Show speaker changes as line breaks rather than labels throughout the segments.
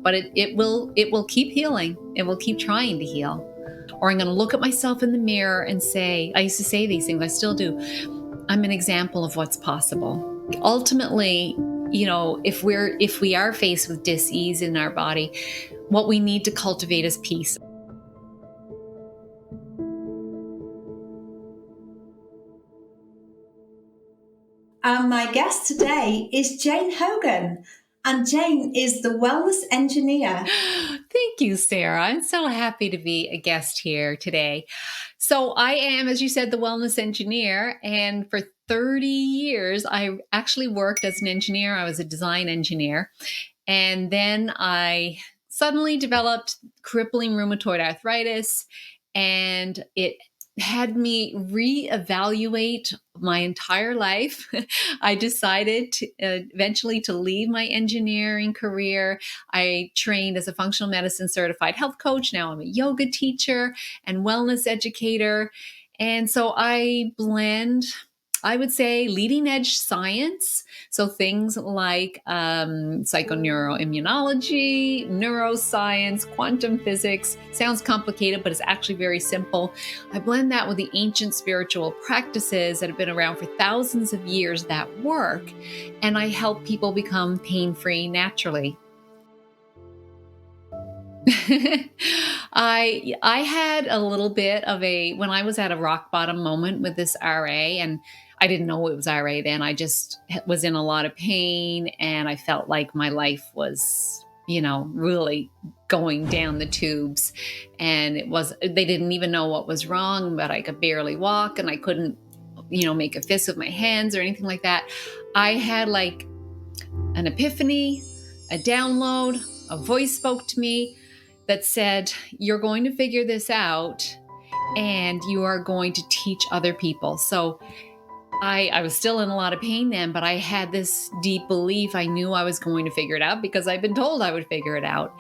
but it will keep healing. It will keep trying to heal. Or I'm going to look at myself in the mirror and say, I used to say these things, I still do, I'm an example of what's possible. Ultimately, if we are faced with dis-ease in our body, what we need to cultivate is peace.
And my guest today is Jane Hogan. And Jane is the wellness engineer.
Thank you, Sarah. I'm so happy to be a guest here today. So I am, as you said, the wellness engineer. And for 30 years, I actually worked as an engineer. I was a design engineer. And then I suddenly developed crippling rheumatoid arthritis, and it had me reevaluate my entire life. I decided eventually to leave my engineering career. I trained as a functional medicine certified health coach. Now I'm a yoga teacher and wellness educator. And so I blend, I would say, leading edge science. So things like psychoneuroimmunology, neuroscience, quantum physics. Sounds complicated, but it's actually very simple. I blend that with the ancient spiritual practices that have been around for thousands of years that work. And I help people become pain-free naturally. I had a little bit of when I was at a rock bottom moment with this RA, and I didn't know it was RA then. I just was in a lot of pain, and I felt like my life was, really going down the tubes. And they didn't even know what was wrong, but I could barely walk, and I couldn't, make a fist with my hands or anything like that. I had like an epiphany, a download, a voice spoke to me that said, you're going to figure this out and you are going to teach other people. So I was still in a lot of pain then, but I had this deep belief. I knew I was going to figure it out because I'd been told I would figure it out.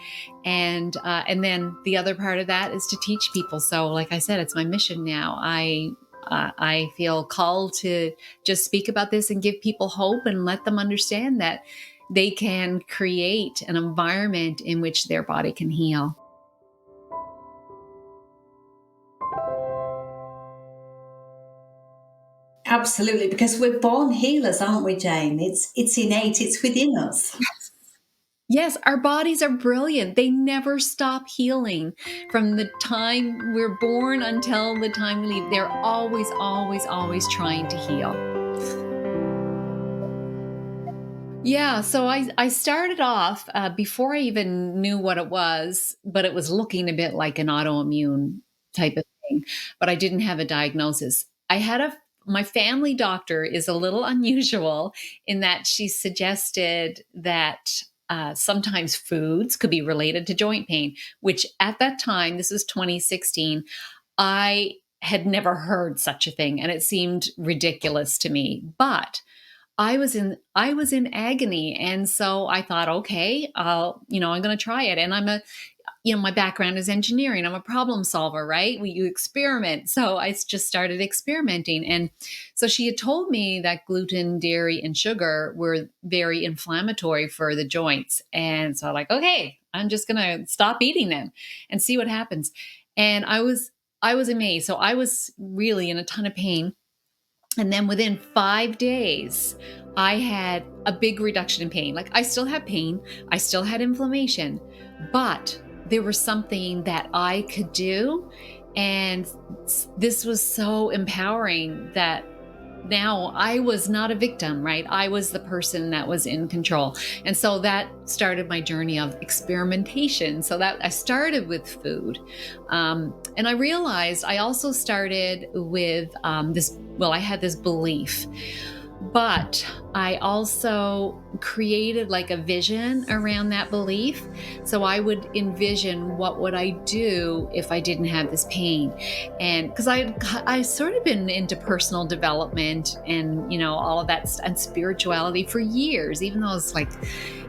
And then the other part of that is to teach people. So like I said, it's my mission now. I feel called to just speak about this and give people hope and let them understand that they can create an environment in which their body can heal.
Absolutely, because we're born healers, aren't we, Jane? It's innate, it's within us.
Yes, our bodies are brilliant. They never stop healing. From the time we're born until the time we leave, they're always, always, always trying to heal. Yeah, so I started off before I even knew what it was, but it was looking a bit like an autoimmune type of thing, but I didn't have a diagnosis. My family doctor is a little unusual in that she suggested that sometimes foods could be related to joint pain, which at that time, this was 2016, I had never heard such a thing, and it seemed ridiculous to me. But I was in agony, and so I thought, okay, I'm going to try it. And my background is engineering. I'm a problem solver, right? You experiment. So I just started experimenting. And so she had told me that gluten, dairy, and sugar were very inflammatory for the joints. And so I'm like, okay, I'm just going to stop eating them and see what happens. And I was amazed. So I was really in a ton of pain. And then within 5 days, I had a big reduction in pain. Like, I still had pain, I still had inflammation, but there was something that I could do. And this was so empowering that now I was not a victim, right? I was the person that was in control. And so that started my journey of experimentation. So that I started with food. And I realized I also started with I had this belief, but I also created like a vision around that belief. So I would envision, what would I do if I didn't have this pain? And because I sort of been into personal development and, all of that and spirituality for years, even though it's like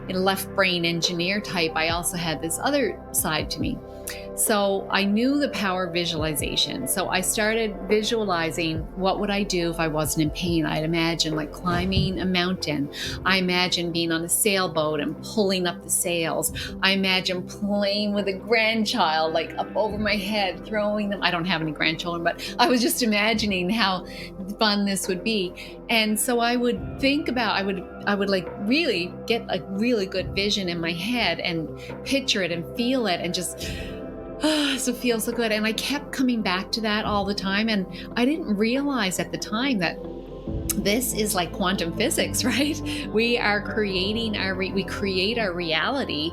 a left brain engineer type, I also had this other side to me. So I knew the power of visualization. So I started visualizing, what would I do if I wasn't in pain? I'd imagine like climbing a mountain. I imagined imagine being on a sailboat and pulling up the sails. I imagine playing with a grandchild, like up over my head, throwing them. I don't have any grandchildren, but I was just imagining how fun this would be. And so I would think about, I would like really get a really good vision in my head and picture it and feel it and just, so it feels so good. And I kept coming back to that all the time. And I didn't realize at the time that this is like quantum physics, right? We are creating we create our reality.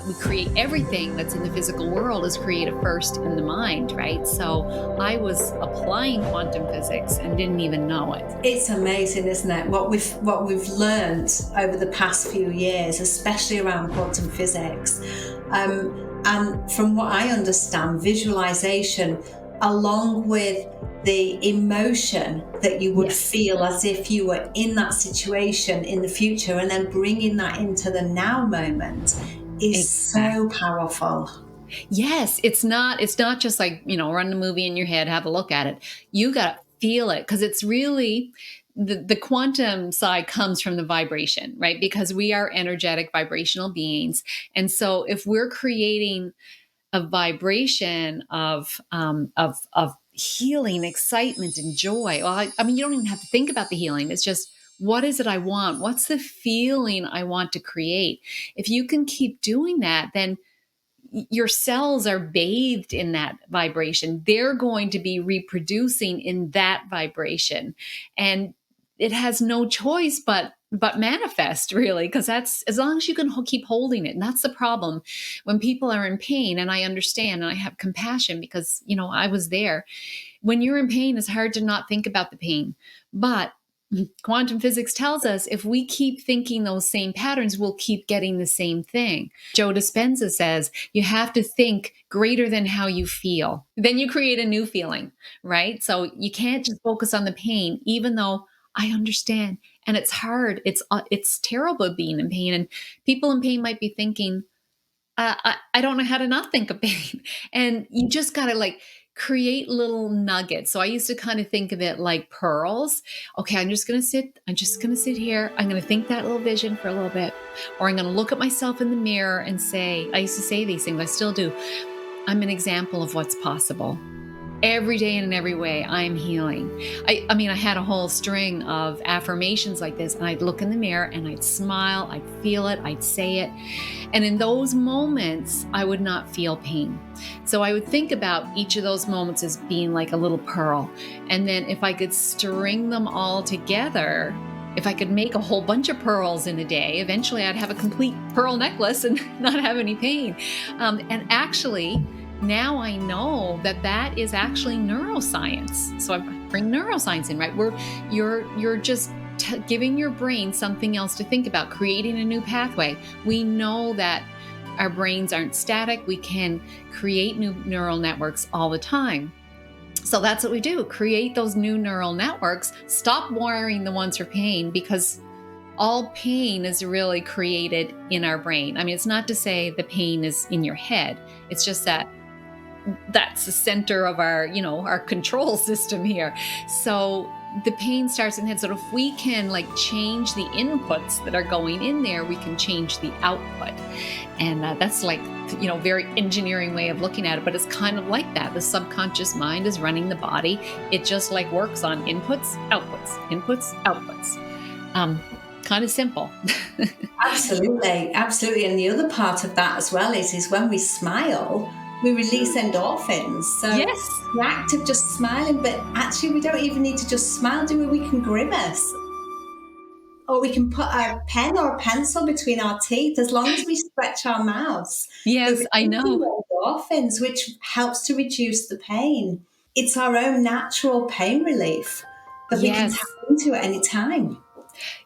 We create everything that's in the physical world is created first in the mind, right? So I was applying quantum physics and didn't even know it.
It's amazing, isn't it? What we've learned over the past few years, especially around quantum physics. And from what I understand, visualization, along with the emotion that you would feel as if you were in that situation in the future, and then bringing that into the now moment is so powerful.
Yes, it's not just like, run the movie in your head, have a look at it. You got to feel it, because it's really the quantum side comes from the vibration, right? Because we are energetic vibrational beings. And so if we're creating a vibration of healing, excitement, and joy. Well, I mean, you don't even have to think about the healing. It's just, what is it I want? What's the feeling I want to create? If you can keep doing that, then your cells are bathed in that vibration. They're going to be reproducing in that vibration. And it has no choice but manifest, really, because that's, as long as you can keep holding it. And that's the problem when people are in pain. And I understand, and I have compassion, because I was there. When you're in pain, it's hard to not think about the pain, but quantum physics tells us if we keep thinking those same patterns, we'll keep getting the same thing. Joe Dispenza says you have to think greater than how you feel. Then you create a new feeling, right? So you can't just focus on the pain, even though I understand. And it's hard. It's terrible being in pain. And people in pain might be thinking, I don't know how to not think of pain. And you just got to create little nuggets. So I used to kind of think of it like pearls. Okay, I'm just going to sit here. I'm going to think that little vision for a little bit, or I'm going to look at myself in the mirror and say, I used to say these things, I still do. I'm an example of what's possible. Every day and in every way, I'm healing. I mean, I had a whole string of affirmations like this, and I'd look in the mirror and I'd smile, I'd feel it, I'd say it. And in those moments, I would not feel pain. So I would think about each of those moments as being like a little pearl. And then if I could string them all together, if I could make a whole bunch of pearls in a day, eventually I'd have a complete pearl necklace and not have any pain. And actually, now I know that is actually neuroscience. So I bring neuroscience in, right? Where you're just giving your brain something else to think about, creating a new pathway. We know that our brains aren't static. We can create new neural networks all the time. So that's what we do, create those new neural networks, stop wiring the ones for pain, because all pain is really created in our brain. I mean, it's not to say the pain is in your head. It's just that's the center of our control system here. So the pain starts in the head. So if we can change the inputs that are going in there, we can change the output. And that's very engineering way of looking at it, but it's kind of like that. The subconscious mind is running the body. It just works on inputs, outputs. Kind of simple.
Absolutely. And the other part of that as well is when we smile, we release endorphins. So
yes,
the act of just smiling, but actually we don't even need to just smile, do we? We can grimace. Or we can put a pen or a pencil between our teeth, as long as we stretch our mouths.
Yes, I know.
Endorphins, which helps to reduce the pain. It's our own natural pain relief that we can tap into at any time.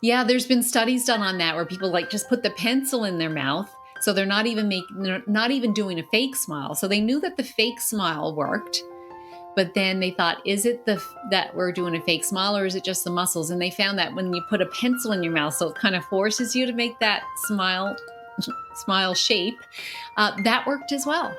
Yeah, there's been studies done on that where people just put the pencil in their mouth. So they're not even doing a fake smile. So they knew that the fake smile worked, but then they thought, is it that we're doing a fake smile, or is it just the muscles? And they found that when you put a pencil in your mouth, so it kind of forces you to make that smile shape, that worked as well.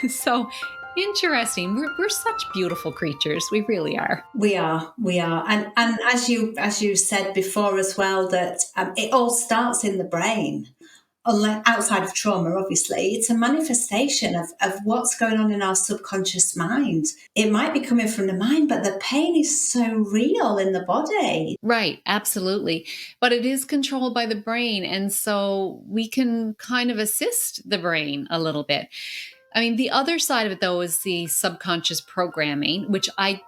So Interesting. We're such beautiful creatures. We really are.
We are, and as you said before as well, that it all starts in the brain. Unless, outside of trauma, obviously, it's a manifestation of what's going on in our subconscious mind. It might be coming from the mind, but the pain is so real in the body.
Right, absolutely. But it is controlled by the brain. And so we can kind of assist the brain a little bit. I mean, the other side of it, though, is the subconscious programming, which I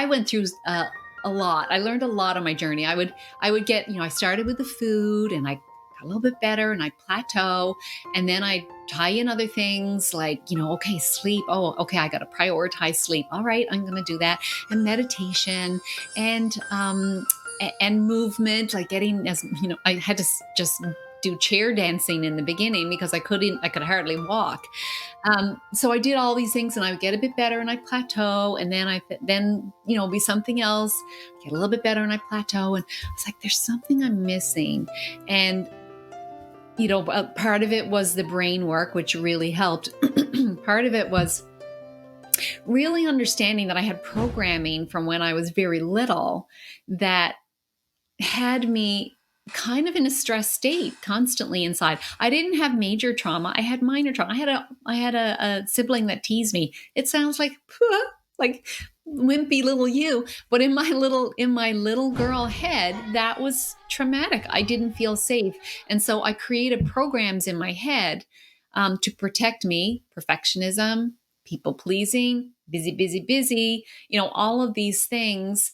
went through a lot. I learned a lot on my journey. I would get, I started with the food, and I got a little bit better, and I plateau, and then I tie in other things like, okay, sleep. Oh, okay, I got to prioritize sleep. All right, I'm going to do that, and meditation, and movement, like getting, as I had to just do chair dancing in the beginning because I could hardly walk. So I did all these things, and I would get a bit better, and I plateau, and then be something else, get a little bit better, and I plateau, and it's like there's something I'm missing. And part of it was the brain work, which really helped. Part of it was really understanding that I had programming from when I was very little that had me kind of in a stress state constantly inside. I didn't have major trauma. I had minor trauma. I had a sibling that teased me. It sounds like like wimpy little you, but in my little girl head, that was traumatic. I didn't feel safe. And so I created programs in my head to protect me: perfectionism, people pleasing, busy, all of these things.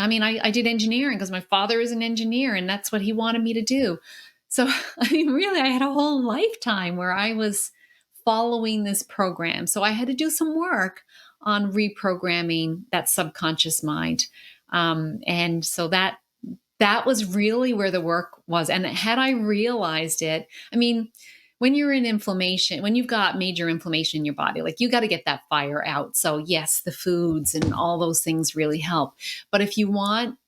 I mean, I did engineering because my father is an engineer, and that's what he wanted me to do. So, I mean, really, I had a whole lifetime where I was following this program. So I had to do some work on reprogramming that subconscious mind. And so that was really where the work was. And had I realized it, I mean, when you're in inflammation, when you've got major inflammation in your body, like you got to get that fire out. So yes, the foods and all those things really help. But if you want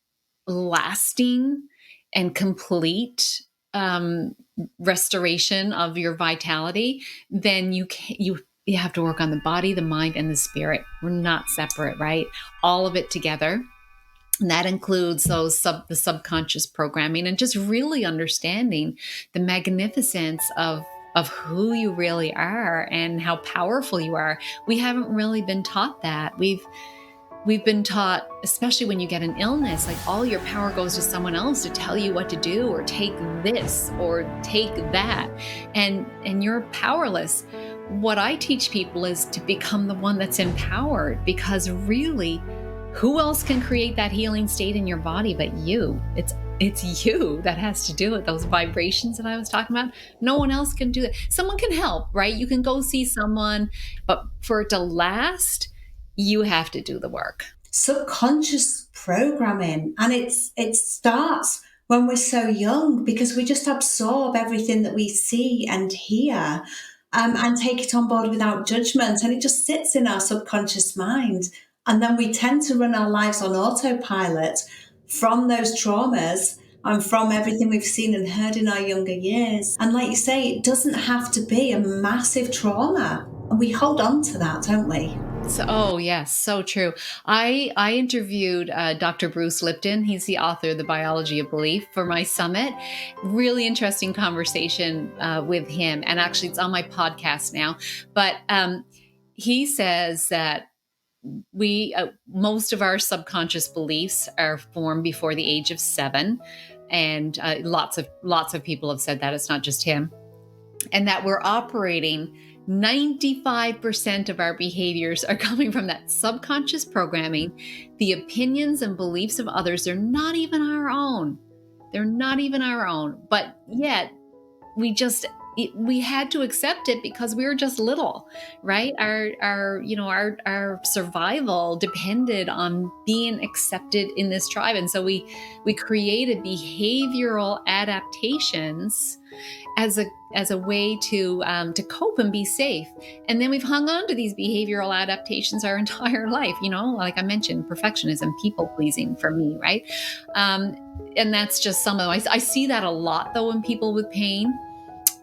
lasting and complete restoration of your vitality, then you have to work on the body, the mind, and the spirit. We're not separate, right? All of it together. And that includes the subconscious programming, and just really understanding the magnificence of who you really are and how powerful you are. We haven't really been taught that. We've been taught, especially when you get an illness, like all your power goes to someone else to tell you what to do, or take this or take that, and you're powerless. What I teach people is to become the one that's empowered, because really, who else can create that healing state in your body but you? It's you that has to do it. Those vibrations that I was talking about, no one else can do that. Someone can help, right? You can go see someone, but for it to last, you have to do the work.
Subconscious programming, and it starts when we're so young, because we just absorb everything that we see and hear, and take it on board without judgment, and it just sits in our subconscious mind. And then we tend to run our lives on autopilot from those traumas and from everything we've seen and heard in our younger years. And like you say, it doesn't have to be a massive trauma. And we hold on to that, don't we?
So, oh yes, so true. I interviewed Dr. Bruce Lipton. He's the author of The Biology of Belief for my summit. Really interesting conversation with him. And actually, it's on my podcast now. But he says that we most of our subconscious beliefs are formed before the age of 7, and lots of people have said that. It's not just him. And that we're operating 95% of our behaviors are coming from that subconscious programming. The opinions and beliefs of others are not even our own. They're not even our own. But yet we had to accept it because we were just little, right? Our survival depended on being accepted in this tribe. And so we created behavioral adaptations as a way to cope and be safe. And then we've hung on to these behavioral adaptations our entire life, like I mentioned, perfectionism, people pleasing for me, right? And that's just some of them. I see that a lot though in people with pain.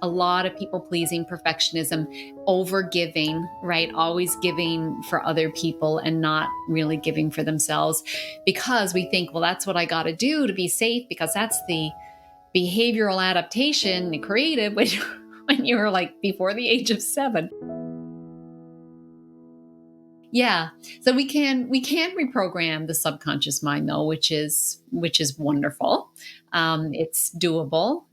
a lot of people pleasing, perfectionism, over giving, right? Always giving for other people and not really giving for themselves, because we think, well, that's what I got to do to be safe, because that's the behavioral adaptation you created when when you were like before the age of 7. Yeah. So we can reprogram the subconscious mind, though, which is wonderful. It's doable.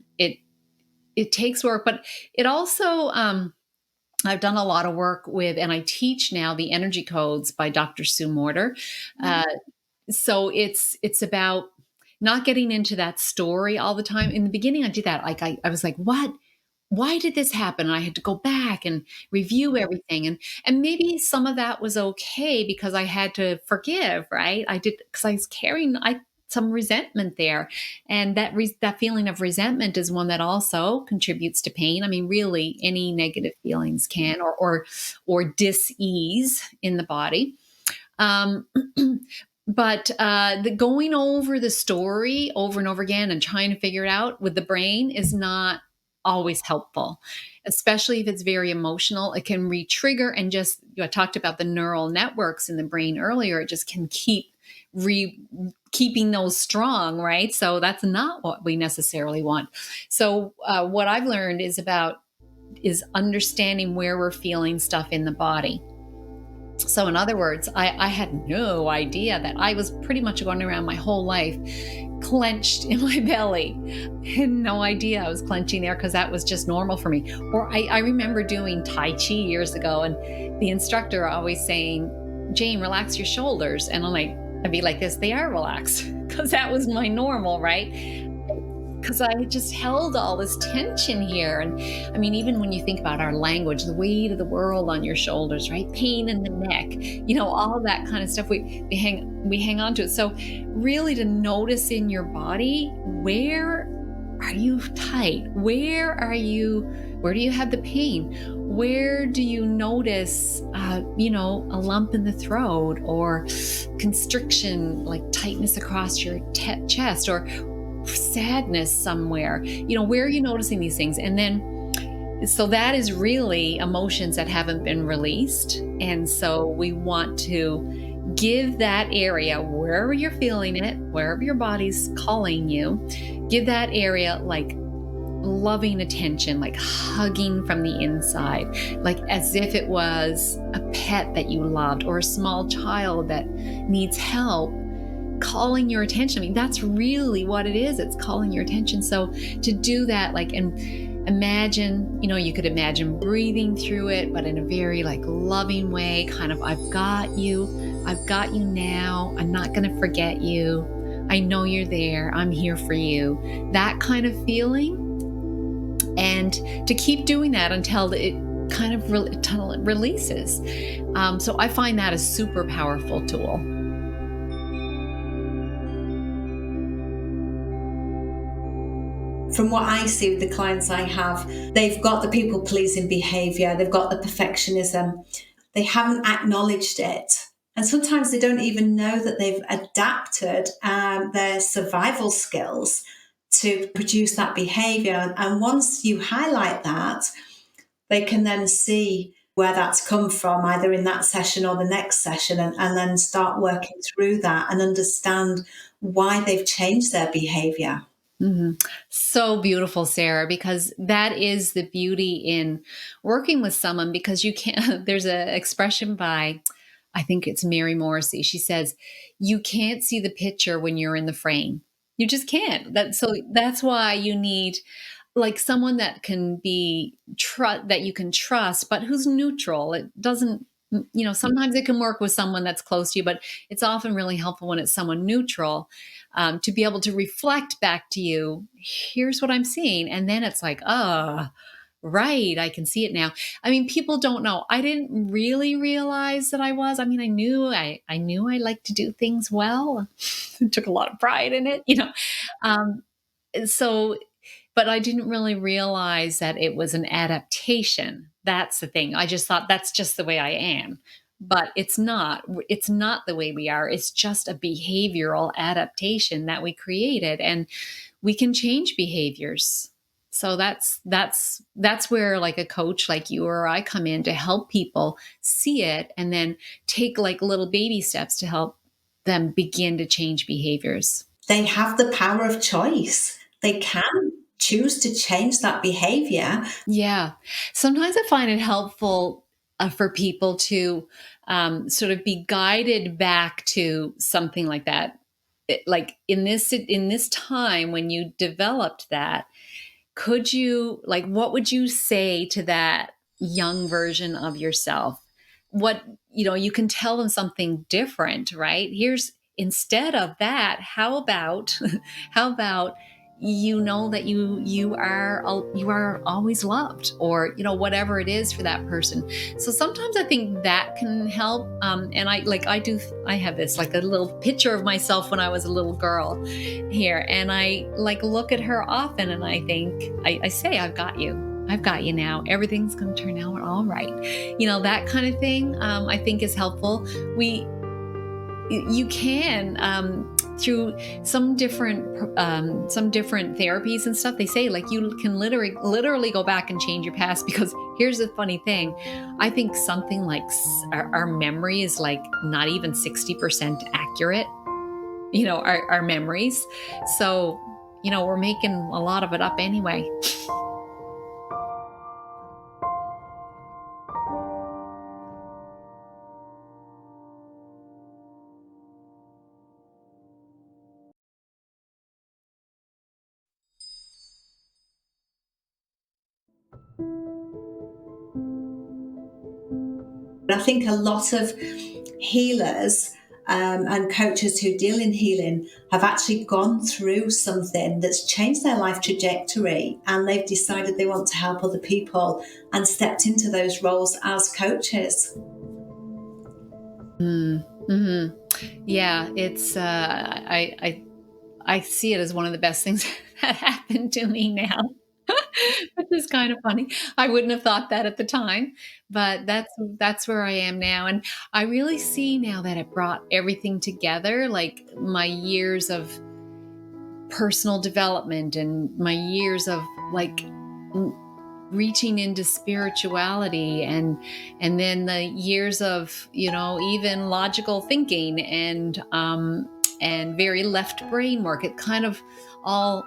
It takes work, but it also I've done a lot of work with, and I teach now the energy codes by Dr. Sue Morter. Uh, so it's about not getting into that story all the time. In the beginning, I did that. Like I was like, what? Why did this happen? And I had to go back and review everything. And maybe some of that was okay because I had to forgive, right? I did, because I was carrying some resentment there. And that feeling of resentment is one that also contributes to pain. I mean, really any negative feelings can, or dis-ease in the body. Um, but the going over the story over and over again and trying to figure it out with the brain is not always helpful, especially if it's very emotional. It can re-trigger, and just, I talked about the neural networks in the brain earlier. It just can keeping those strong, right? So that's not what we necessarily want. So what I've learned is understanding where we're feeling stuff in the body. So, in other words, I had no idea that I was pretty much going around my whole life clenched in my belly. I had no idea I was clenching there, because that was just normal for me. Or I remember doing Tai Chi years ago, and the instructor always saying, Jane, relax your shoulders. And I'd be like this, they are relaxed, because that was my normal, right? Because I just held all this tension here. And I mean, even when you think about our language, the weight of the world on your shoulders, right? Pain in the neck, all that kind of stuff. We hang on to it. So really, to notice in your body, where are you tight? Where do you have the pain? Where do you notice, a lump in the throat, or constriction, like tightness across your chest, or sadness somewhere? Where are you noticing these things? And then, so that is really emotions that haven't been released. And so we want to give that area, wherever you're feeling it, wherever your body's calling you, give that area like loving attention, like hugging from the inside, like as if it was a pet that you loved, or a small child that needs help, calling your attention. I mean, that's really what it is. It's calling your attention. So to do that, and imagine, you could imagine breathing through it, but in a very loving way, kind of, I've got you now. I'm not going to forget you. I know you're there. I'm here for you. That kind of feeling. And to keep doing that until it kind of releases. So I find that a super powerful tool.
From what I see with the clients I have, they've got the people-pleasing behaviour, they've got the perfectionism, they haven't acknowledged it. And sometimes they don't even know that they've adapted their survival skills to produce that behaviour. And once you highlight that, they can then see where that's come from, either in that session or the next session, and then start working through that and understand why they've changed their behaviour.
Mm-hmm. So beautiful, Sarah, because that is the beauty in working with someone, because you can't, there's an expression by, I think it's Mary Morrissey. She says, you can't see the picture when you're in the frame. You just can't. So that's why you need someone that can be that you can trust, but who's neutral. It doesn't, sometimes it can work with someone that's close to you, but it's often really helpful when it's someone neutral, to be able to reflect back to you, here's what I'm seeing. And then it's like, oh, right, I can see it now. I mean, people don't know. I didn't really realize that I was. I mean, I knew I liked to do things well. I took a lot of pride in it, Um, so, but I didn't really realize that it was an adaptation. That's the thing. I just thought that's just the way I am. But it's not. It's not the way we are. It's just a behavioral adaptation that we created, and we can change behaviors. So that's where like a coach like you or I come in to help people see it and then take like little baby steps to help them begin to change behaviors.
They have the power of choice. They can choose to change that behavior.
Yeah. Sometimes I find it helpful for people to sort of be guided back to something like that. Like in this time when you developed that, could you like what would you say to that young version of yourself? What, you can tell them something different, right? Here's instead of that, how about how about that you are always loved, or whatever it is for that person. So sometimes I think that can help, and I have this like a little picture of myself when I was a little girl here, and I like look at her often and I think I say, I've got you now, everything's going to turn out all right, that kind of thing. I think is helpful. You can, through some different therapies and stuff, they say like you can literally go back and change your past, because here's the funny thing. I think something like our memory is like not even 60% accurate, our memories. So, we're making a lot of it up anyway.
I think a lot of healers and coaches who deal in healing have actually gone through something that's changed their life trajectory, and they've decided they want to help other people and stepped into those roles as coaches.
Mm-hmm. Yeah, it's I see it as one of the best things that happened to me now. Which is kind of funny. I wouldn't have thought that at the time, but that's where I am now. And I really see now that it brought everything together, like my years of personal development and my years of like reaching into spirituality, and then the years of even logical thinking and very left brain work. It kind of all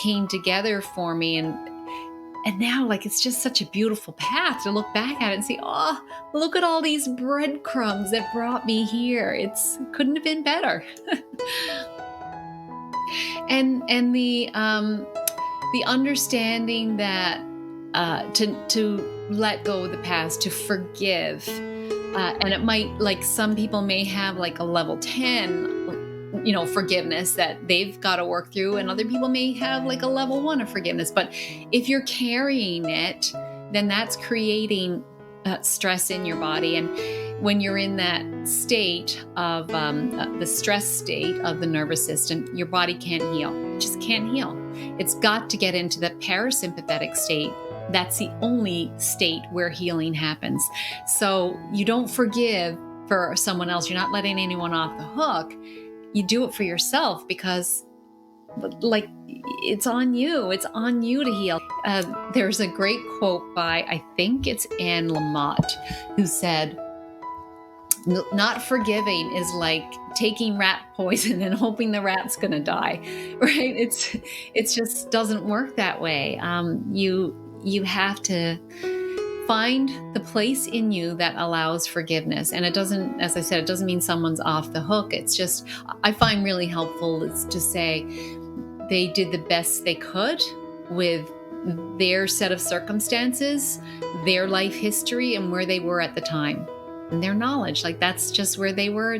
came together for me, and now, like, it's just such a beautiful path to look back at it and see, oh, look at all these breadcrumbs that brought me here. It couldn't have been better. And the understanding that to let go of the past, to forgive, and it might, like, some people may have like a level 10 forgiveness that they've got to work through, and other people may have like a level 1 of forgiveness. But if you're carrying it, then that's creating stress in your body. And when you're in that state of the stress state of the nervous system, your body can't heal. It just can't heal. It's got to get into the parasympathetic state. That's the only state where healing happens. So you don't forgive for someone else. You're not letting anyone off the hook. You do it for yourself, because like it's on you. It's on you to heal. There's a great quote by, I think it's Anne Lamott, who said, not forgiving is like taking rat poison and hoping the rat's going to die, right? It's just doesn't work that way. You have to find the place in you that allows forgiveness. And it doesn't, as I said, it doesn't mean someone's off the hook. It's just, I find really helpful is to say they did the best they could with their set of circumstances, their life history, and where they were at the time, and their knowledge. Like, that's just where they were.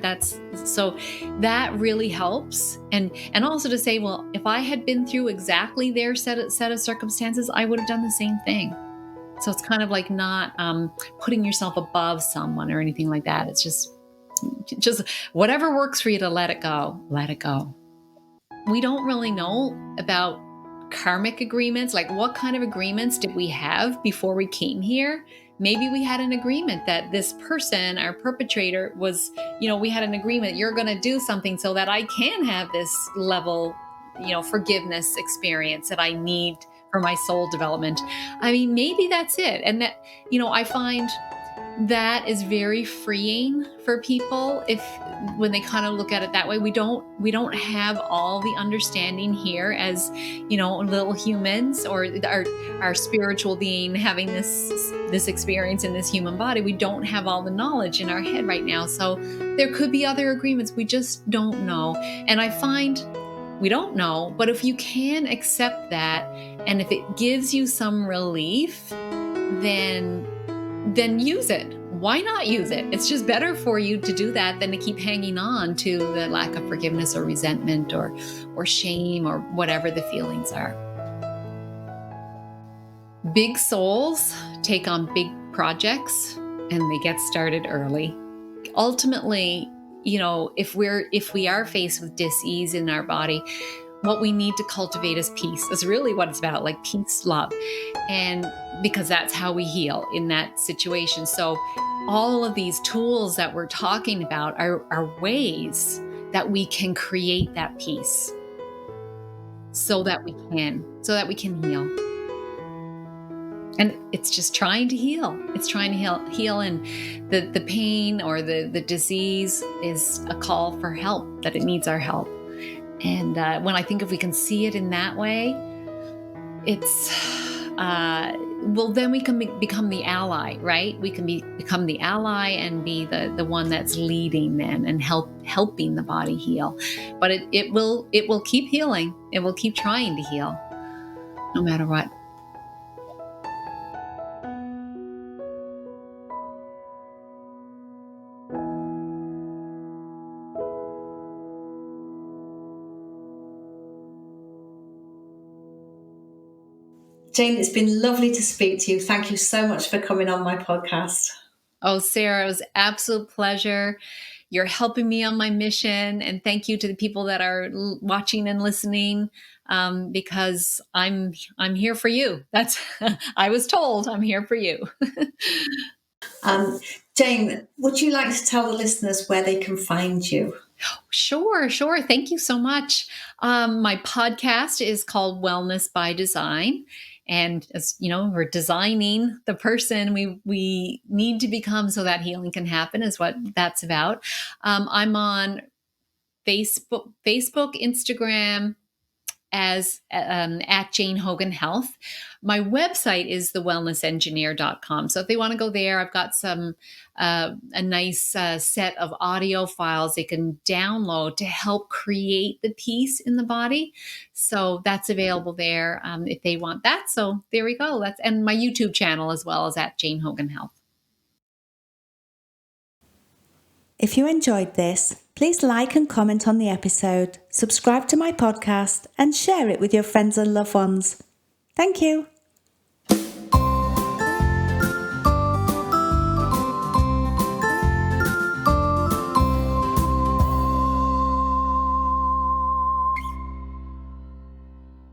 So that really helps. And also to say, well, if I had been through exactly their set of circumstances, I would have done the same thing. So it's kind of like not putting yourself above someone or anything like that. It's just whatever works for you to let it go. Let it go. We don't really know about karmic agreements. Like, what kind of agreements did we have before we came here? Maybe we had an agreement that this person, our perpetrator, was, we had an agreement, you're going to do something so that I can have this level, forgiveness experience that I need for my soul development. I mean, maybe that's it. And that, I find that is very freeing for people if when they kind of look at it that way. We don't have all the understanding here as little humans, or our spiritual being having this experience in this human body. We don't have all the knowledge in our head right now, so there could be other agreements we just don't know. And I find we don't know, but if you can accept that, and if it gives you some relief, then use it. Why not use it? It's just better for you to do that than to keep hanging on to the lack of forgiveness or resentment or shame or whatever the feelings are. Big souls take on big projects and they get started early. Ultimately, if we are faced with dis-ease in our body, what we need to cultivate is peace. That's really what it's about, like peace, love. And because that's how we heal in that situation. So all of these tools that we're talking about are ways that we can create that peace so that we can heal. And it's just trying to heal. It's trying to heal. And the pain or the disease is a call for help, that it needs our help. And when I think if we can see it in that way, it's, then we can become the ally, right? We can become the ally and be the one that's leading then and helping the body heal. But it will keep healing. It will keep trying to heal no matter what.
Jane, it's been lovely to speak to you. Thank you so much for coming on my podcast.
Oh, Sarah, it was an absolute pleasure. You're helping me on my mission. And thank you to the people that are watching and listening, because I'm here for you. That's I was told I'm here for you.
Jane, would you like to tell the listeners where they can find you?
Sure. Thank you so much. My podcast is called Wellness by Design. And as you know, we're designing the person we need to become so that healing can happen, is what that's about. I'm on Facebook, Instagram as at Jane Hogan Health. My website is thewellnessengineer.com. So if they want to go there, I've got some a nice set of audio files they can download to help create the peace in the body. So that's available there if they want that. So there we go. And my YouTube channel as well as at Jane Hogan Health.
If you enjoyed this, please like and comment on the episode, subscribe to my podcast, and share it with your friends and loved ones. Thank you.